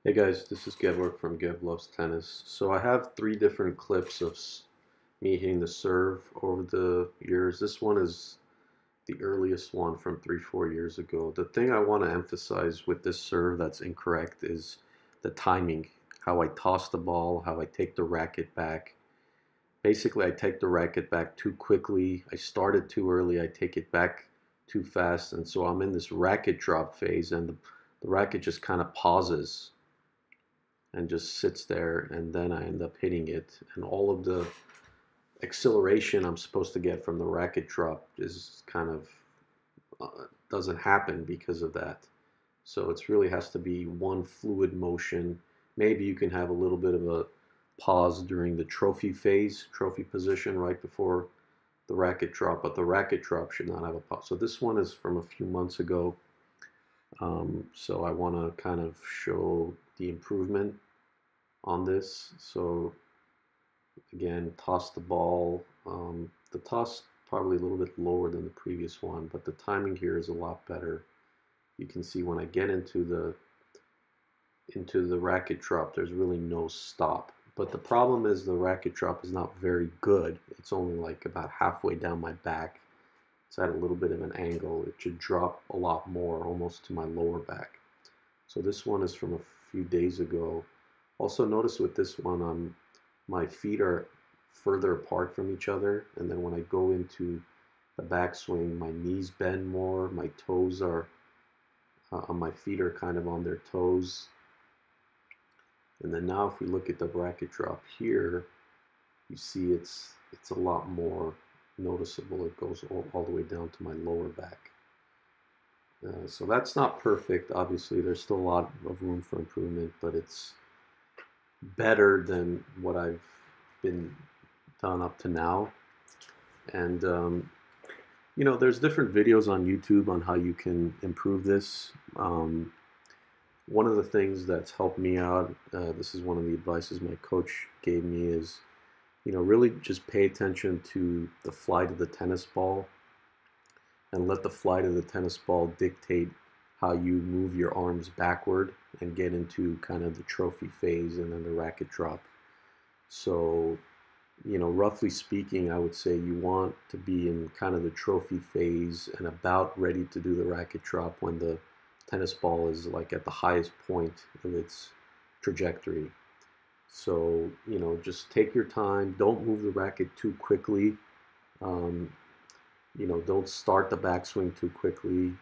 Hey guys, this is Gedwork from Gev Loves Tennis. So I have three different clips of me hitting the serve over the years. This one is the earliest one from 3, 4 years ago. The thing I want to emphasize with this serve that's incorrect is the timing, how I toss the ball, how I take the racket back. Basically, I take the racket back too quickly. I started too early. I take it back too fast. And so I'm in this racket drop phase, and the racket just kind of pauses and just sits there, and then I end up hitting it, and all of the acceleration I'm supposed to get from the racket drop is kind of doesn't happen because of that. So it really has to be one fluid motion. Maybe you can have a little bit of a pause during the trophy phase, trophy position right before the racket drop, but the racket drop should not have a pause. So this one is from a few months ago. So I want to kind of show the improvement on this. So again, toss the ball. The toss probably a little bit lower than the previous one, but the timing here is a lot better. You can see when I get into the racket drop, there's really no stop. But the problem is the racket drop is not very good. It's only like about halfway down my back. It's at a little bit of an angle. It should drop a lot more, almost to my lower back. So this one is from a few days ago. Also notice with this one, my feet are further apart from each other, and then when I go into the backswing, my knees bend more, my toes are, my feet are kind of on their toes. And then now if we look at the racket drop here, you see it's a lot more noticeable. It goes all the way down to my lower back. So that's not perfect. Obviously, there's still a lot of room for improvement, but it's better than what I've been done up to now. And there's different videos on YouTube on how you can improve this. One of the things that's helped me out, this is one of the advices my coach gave me, is really just pay attention to the flight of the tennis ball and let the flight of the tennis ball dictate how you move your arms backward and get into kind of the trophy phase and then the racket drop. So, roughly speaking, I would say you want to be in kind of the trophy phase and about ready to do the racket drop when the tennis ball is like at the highest point of its trajectory. So, just take your time. Don't move the racket too quickly. Um, don't start the backswing too quickly.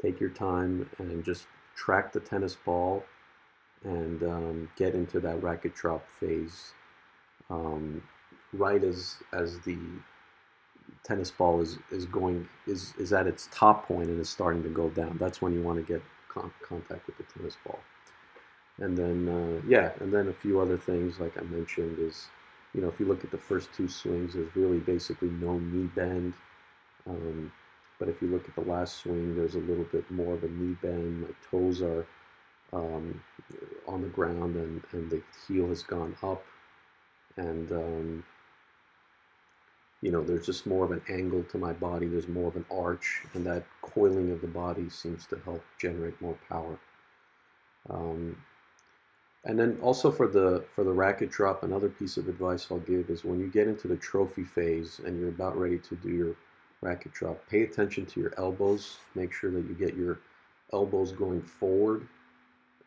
Take your time and just track the tennis ball and get into that racket drop phase right as the tennis ball is at its top point and is starting to go down. That's when you want to get contact with the tennis ball. And then and then a few other things like I mentioned is, if you look at the first two swings, there's really basically no knee bend. But if you look at the last swing, there's a little bit more of a knee bend. My toes are on the ground, and the heel has gone up, and there's just more of an angle to my body. There's more of an arch, and that coiling of the body seems to help generate more power. And then also for the racket drop, another piece of advice I'll give is when you get into the trophy phase and you're about ready to do your racket drop, pay attention to your elbows. Make sure that you get your elbows going forward,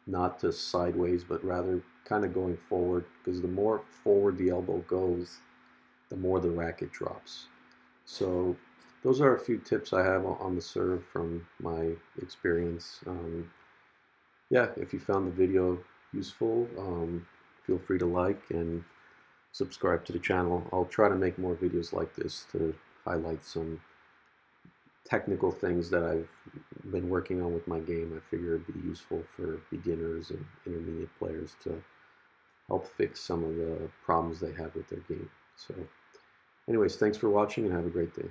not to sideways, but rather kind of going forward, because the more forward the elbow goes, the more the racket drops. So those are a few tips I have on the serve from my experience. Yeah, if you found the video useful, feel free to like and subscribe to the channel. I'll try to make more videos like this to highlight some technical things that I've been working on with my game. I figure it'd be useful for beginners and intermediate players to help fix some of the problems they have with their game. So anyways, thanks for watching and have a great day.